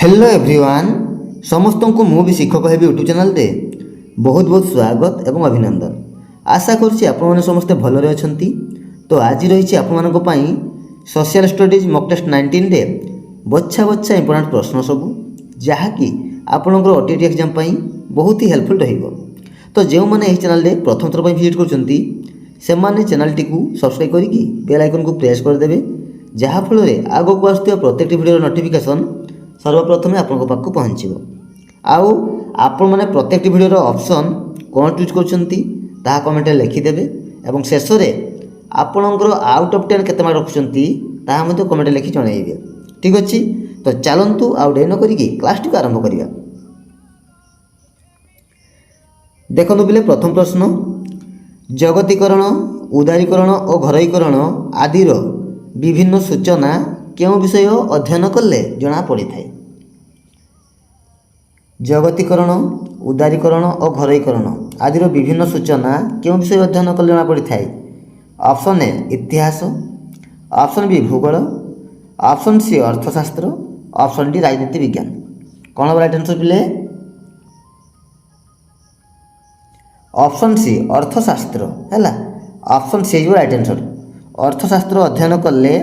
Hello everyone समस्त को मुझे शिक्षक हेबी यूट्यूब चैनल दे बहुत बहुत स्वागत एवं अभिनंदन। आशा करुँच आपने समस्ते भलरे अछंती। तो आज रही आपण सोशल स्टडीज मॉक टेस्ट 19 रे बच्छा बच्छा इंपोर्टेंट प्रश्न सबू जहाँकि आपणकर ओटीटी एग्जाम बहुत ही हेल्पफुल रहिबो। तो जो मैंने चैनल रे प्रथम थर विजिट करछंती सेमाने चैनल टी सब्सक्राइब करिकी बेल आइकन को प्रेस करदेवे जहाँ फल आग को आसुवा प्रत्येक वीडियो नोटिफिकेशन सर्वप्रथमे आपको पाखक पहुँचो। आउ आपण मैंने प्रत्येक वीडियो ऑप्शन कौन चूज कर कमेंट लिखिदेवे और शेष में आपणकर आउट ऑफ 10 केते मार्क रखुंती कमेंट लिखि जनइबे। ठीक अच्छे तो चलतु आउ डे नक क्लास टी आरंभ करिया। देखो पिले प्रथम प्रश्न जगतीकरण उदारीकरण और घरोईकरण आदि विभिन्न सूचना क्यों विषय अध्ययन कले जना पड़ी थाए। जगतीकरण उदारीकरण और घरोईकरण आदि विभिन्न सूचना क्यों विषय अध्ययन कले जना पड़ी थाए। ऑप्शन ए इतिहास, ऑप्शन बी भूगोल, ऑप्शन सी अर्थशास्त्र, ऑप्शन डी राजनीति विज्ञान। कौन राइट आंसर पिले? ऑप्शन सी अर्थशास्त्र है। ऑप्शन सी जो राइट आंसर। अर्थशास्त्र अध्ययन कले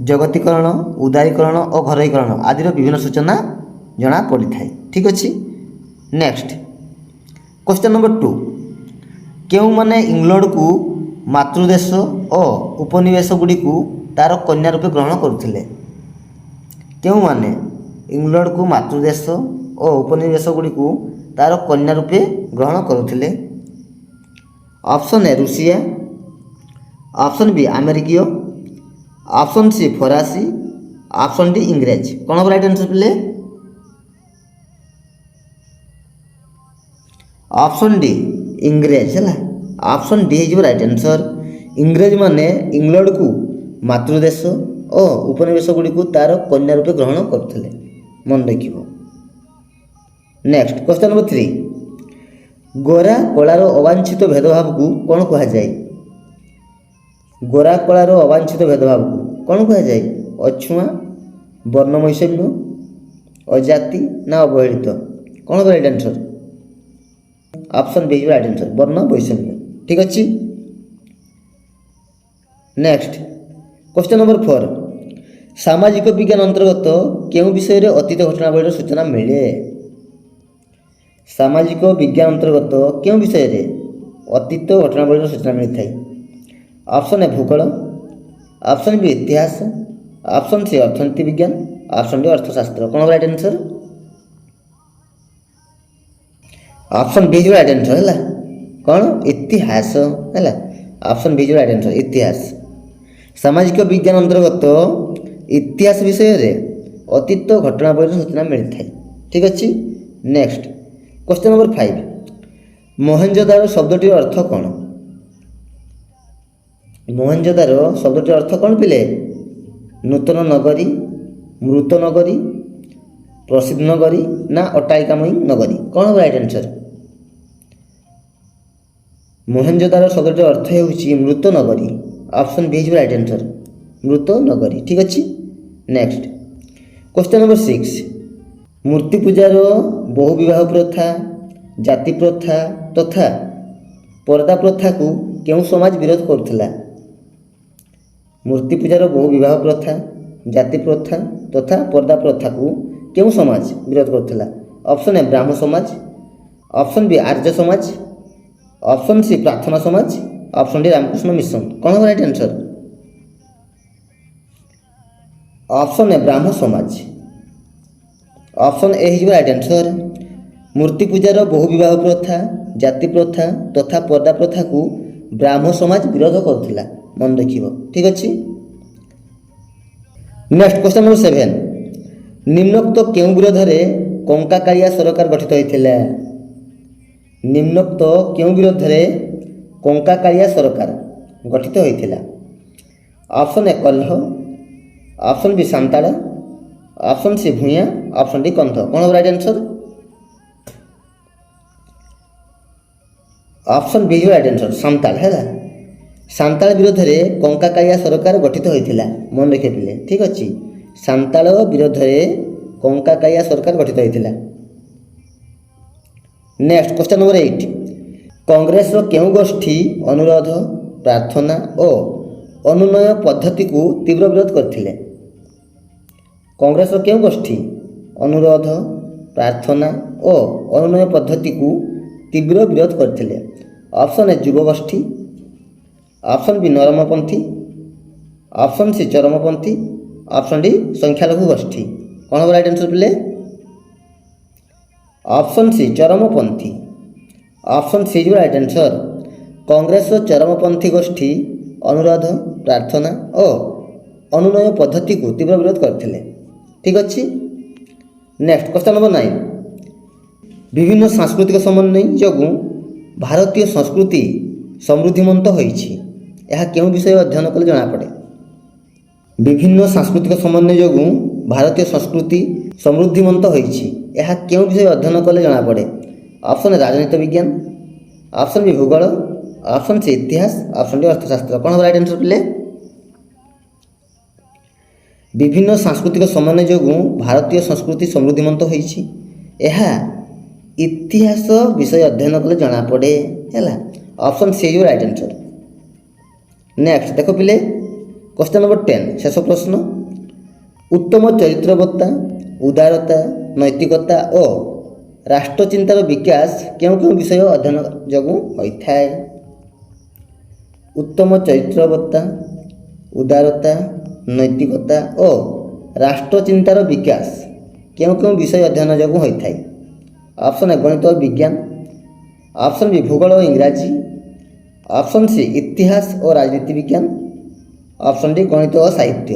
जगतीकरण उदारीकरण और घरोईकरण आदि विभिन्न सूचना जना पड़ी थाए। ठीक अच्छे नेक्स्ट क्वेश्चन नंबर 2 क्यों माने इंग्लैंड को मातृदेश और उपनिवेश गुड़ी को तार कन्या रूपे ग्रहण करुले। क्यों माने इंग्लैंड को मातृदेश और उपनिवेश गुड़ी को तार कन्या रूपे ग्रहण करुले। ऑप्शन ए रूसिया, ऑप्शन बी अमेरिकीय, ऑप्शन सी फरासी, ऑप्शन डी इंग्रेज। कौन राइट आंसर पिले? ऑप्शन डी इंग्रेज है। ऑप्शन डी है राइट आंसर। इंग्रेज माने इंग्लैंड को मातृदेश और उपनिवेश गुड़ी को तार कन्या रूपे ग्रहण करते मन रखियो। नेक्स्ट क्वेश्चन नंबर 3 गोरा कलार अवांछित भेदभाव को कौन कहा जाए। गोरा कलार अवांछित भेदभाव को कौन कहा जाए? अछुआ, वर्णवैषम्य, अजाति ना अवहेलित। कौन right answer? Option B right answer वर्णवैषम्य। ठीक अच्छे नेक्स्ट क्वेश्चन नंबर 4 सामाजिक विज्ञान अंतर्गत केउं विषय रे अतीत घटनावली सूचना मिले। सामाजिक विज्ञान अंतर्गत केउं विषय रे अतीत घटनावली सूचना मिलता है। ऑप्शन ए भूगोल, ऑप्शन बी इतिहास, ऑप्शन सी अर्थनीति विज्ञान, ऑप्शन डी अर्थशास्त्र। कौन राइट आंसर? ऑप्शन बी जो राइट आंसर है। कौन? इतिहास है। ऑप्शन बी जो राइट आंसर इतिहास। सामाजिक विज्ञान अंतर्गत इतिहास विषय रे अतीत घटनावली सूचना मिलता है। ठीक अच्छे नेक्स्ट क्वेश्चन नंबर 5 मोहनजोदारो शब्दटीर अर्थ कौन? मोहनजोदारो शब्दटीर अर्थ कौन पिले? नूतन नगरी, मृत नगरी, प्रसिद्ध नगरी ना अट्टालिकामयी नगरी। कौन राइट आंसर? मोहनजोदारो शब्दटीर अर्थ है मृत नगरी। Option B is right answer मृत नगरी। ठीक अच्छे नेक्स्ट क्वेश्चन नंबर 6 मूर्ति पूजार बहु विवाह प्रथा, जाति प्रथा तथा पर्दा प्रथा को क्यों समाज विरोध करुला। मूर्ति पूजार बहु विवाह प्रथा, जाति प्रथा तथा पर्दा प्रथा को क्यों समाज विरोध करुला। Option A Brahmo Samaj, option B Arya Samaj, option C Prarthana Samaj, option D Ramakrishna Mission. कौन right answer? Option A Brahmo Samaj. Option A is right answer. मूर्ति पूजार बहु विवाह प्रथा, जाति प्रथा तथा पर्दा प्रथा को ब्राह्मण समाज विरोध करुला मन रखियो। ठीक अच्छे नेक्स्ट क्वेश्चन नंबर 7 निम्नोक्त केउं विरोध में कंकाकालिया सरकार गठित होइथिला। निम्नोक्त केउं विरोध में कंकाकालिया सरकार गठित होइथिला। Option A Kolha, option B Santal, option C Bhuya, option D Kandh. कौन right answer? Option B right answer Santal है। सांताल विरोध में कंकाकालिया सरकार गठित होइथिला मन रखे पिले। ठीक अच्छे सांताल विरोध में କଙ୍କାକାୟା ସରକାର ଗଠିତ ହୋଇଥିଲା। ନେକ୍ସଟ କ୍ୱେଶ୍ଚନ୍ ନମ୍ବର 8, କଂଗ୍ରେସର କେଉଁ ଗୋଷ୍ଠୀ ଅନୁରୋଧ, ପ୍ରାର୍ଥନା ଓ ଅନୁନୟ ପଦ୍ଧତିକୁ ତୀବ୍ର ବିରୋଧ କରିଥିଲେ? କଂଗ୍ରେସର କେଉଁ ଗୋଷ୍ଠୀ ଅନୁରୋଧ, ପ୍ରାର୍ଥନା ଓ ଅନୁନୟ ପଦ୍ଧତିକୁ ତୀବ୍ର ବିରୋଧ କରିଥିଲେ? ଅପସନ୍ ଏ ଯୁବ ଗୋଷ୍ଠୀ, ଅପସନ୍ ବି ନରମପନ୍ଥୀ, ଅପସନ୍ ସି ଚରମପନ୍ଥୀ, ଅପସନ୍ ଡି ସଂଖ୍ୟାଲଘୁ ଗୋଷ୍ଠୀ। କ'ଣ ହେବ ରାଇଟ୍ ଆନ୍ସର୍ ପିଲେ? ଅପସନ୍ ସି ଚରମପନ୍ଥୀ। ଅପସନ୍ ସି ଯିବ ରାଇଟ୍ ଆନ୍ସର୍। କଂଗ୍ରେସର ଚରମପନ୍ଥୀ ଗୋଷ୍ଠୀ ଅନୁରୋଧ, ପ୍ରାର୍ଥନା ଓ ଅନୁନୟ ପଦ୍ଧତିକୁ ତୀବ୍ର ବିରୋଧ କରିଥିଲେ। ଠିକ୍ ଅଛି। ନେକ୍ସଟ କ୍ୱେଶ୍ଚନ୍ ନମ୍ବର 9, ବିଭିନ୍ନ ସାଂସ୍କୃତିକ ସମନ୍ୱୟ ଯୋଗୁଁ ଭାରତୀୟ ସଂସ୍କୃତି ସମୃଦ୍ଧିମନ୍ତ ହୋଇଛି, ଏହା କେଉଁ ବିଷୟ ଅଧ୍ୟୟନ କଲେ ଜଣାପଡ଼େ? ବିଭିନ୍ନ ସାଂସ୍କୃତିକ ସମନ୍ୱୟ ଯୋଗୁଁ ଭାରତୀୟ ସଂସ୍କୃତି ସମୃଦ୍ଧିମନ୍ତ ହୋଇଛି, ଏହା କେଉଁ ବିଷୟ ଅଧ୍ୟୟନ କଲେ ଜଣାପଡ଼େ? ଅପସନ୍ ଏ ରାଜନୀତି ବିଜ୍ଞାନ, ଅପସନ୍ ବି ଭୂଗୋଳ, ଅପସନ୍ ସି ଇତିହାସ, ଅପସନ୍ ଡି ଅର୍ଥଶାସ୍ତ୍ର। କ'ଣ ହେବ ରାଇଟ୍ ଆନ୍ସର୍ ପିଲେ? ବିଭିନ୍ନ ସାଂସ୍କୃତିକ ସମନ୍ୱୟ ଯୋଗୁଁ ଭାରତୀୟ ସଂସ୍କୃତି ସମୃଦ୍ଧିମନ୍ତ ହୋଇଛି, ଏହା ଇତିହାସ ବିଷୟ ଅଧ୍ୟୟନ କଲେ ଜଣାପଡ଼େ। ହେଲା, ଅପସନ୍ ସି ଯିବ ରାଇଟ୍ ଆନ୍ସର୍। ନେକ୍ସଟ ଦେଖ ପିଲେ, କ୍ୱେଶ୍ଚନ୍ ନମ୍ବର 10, ଶେଷ ପ୍ରଶ୍ନ, ଉତ୍ତମ ଚରିତ୍ରବତ୍ତା, ଉଦାରତା, ନୈତିକତା ଓ ରାଷ୍ଟ୍ରଚିନ୍ତାର ବିକାଶ କେଉଁ କେଉଁ ବିଷୟ ଅଧ୍ୟୟନ ଯୋଗୁଁ ହୋଇଥାଏ? ଉତ୍ତମ ଚରିତ୍ରବତ୍ତା, ଉଦାରତା, ନୈତିକତା ଓ ରାଷ୍ଟ୍ରଚିନ୍ତାର ବିକାଶ କେଉଁ କେଉଁ ବିଷୟ ଅଧ୍ୟୟନ ଯୋଗୁଁ ହୋଇଥାଏ? ଅପସନ୍ ଏ ଗଣିତ ଓ ବିଜ୍ଞାନ, ଅପସନ୍ ବି ଭୂଗୋଳ ଓ ଇଂରାଜୀ, ଅପସନ୍ ସି ଇତିହାସ ଓ ରାଜନୀତି ବିଜ୍ଞାନ, ଅପସନ୍ ଡି ଗଣିତ ଓ ସାହିତ୍ୟ।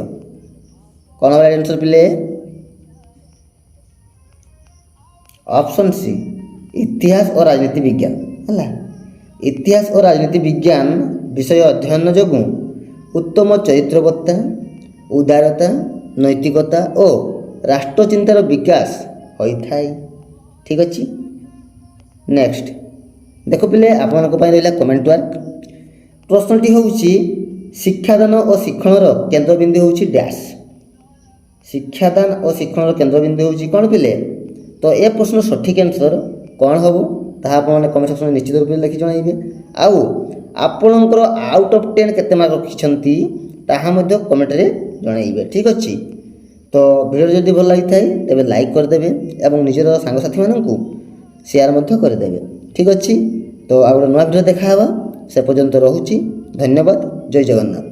କ'ଣ ହେବ ରାଇଟ୍ ଆନ୍ସର୍ ପିଲେ? ଅପସନ୍ ସି ଇତିହାସ ଓ ରାଜନୀତି ବିଜ୍ଞାନ। ହେଲା, ଇତିହାସ ଓ ରାଜନୀତି ବିଜ୍ଞାନ ବିଷୟ ଅଧ୍ୟୟନ ଯୋଗୁଁ ଉତ୍ତମ ଚରିତ୍ରବତ୍ତା, ଉଦାରତା, ନୈତିକତା ଓ ରାଷ୍ଟ୍ରଚିନ୍ତାର ବିକାଶ ହୋଇଥାଏ। ଠିକ୍ ଅଛି। ନେକ୍ସଟ ଦେଖ ପିଲେ, ଆପଣଙ୍କ ପାଇଁ ରହିଲା କମେଣ୍ଟ ୱାର୍କ। ପ୍ରଶ୍ନଟି ହେଉଛି ଶିକ୍ଷାଦାନ ଓ ଶିକ୍ଷଣର କେନ୍ଦ୍ରବିନ୍ଦୁ ହେଉଛି ଡ୍ୟାସ୍। ଶିକ୍ଷାଦାନ ଓ ଶିକ୍ଷଣର କେନ୍ଦ୍ରବିନ୍ଦୁ ହେଉଛି କ'ଣ ପିଲେ? ତ ଏ ପ୍ରଶ୍ନର ସଠିକ୍ ଆନ୍ସର୍ କ'ଣ ହେବ ତାହା ଆପଣମାନେ କମେଣ୍ଟ ସେକ୍ସନରେ ନିଶ୍ଚିତ ରୂପେ ଲେଖି ଜଣାଇବେ। ଆଉ ଆପଣଙ୍କର ଆଉଟ୍ ଅଫ୍ 10 କେତେ ମାର୍କ ରଖିଛନ୍ତି ତାହା ମଧ୍ୟ କମେଣ୍ଟରେ ଜଣାଇବେ। ଠିକ୍ ଅଛି। ତ ଭିଡ଼ିଓ ଯଦି ଭଲ ଲାଗିଥାଏ ତେବେ ଲାଇକ୍ କରିଦେବେ ଏବଂ ନିଜର ସାଙ୍ଗସାଥିମାନଙ୍କୁ ସେୟାର ମଧ୍ୟ କରିଦେବେ। ଠିକ୍ ଅଛି। ତ ଆଉ ଗୋଟେ ନୂଆ ଭିଡ଼ିଓ ଦେଖାହେବା। ସେ ପର୍ଯ୍ୟନ୍ତ ରହୁଛି। ଧନ୍ୟବାଦ। ଜୟ ଜଗନ୍ନାଥ।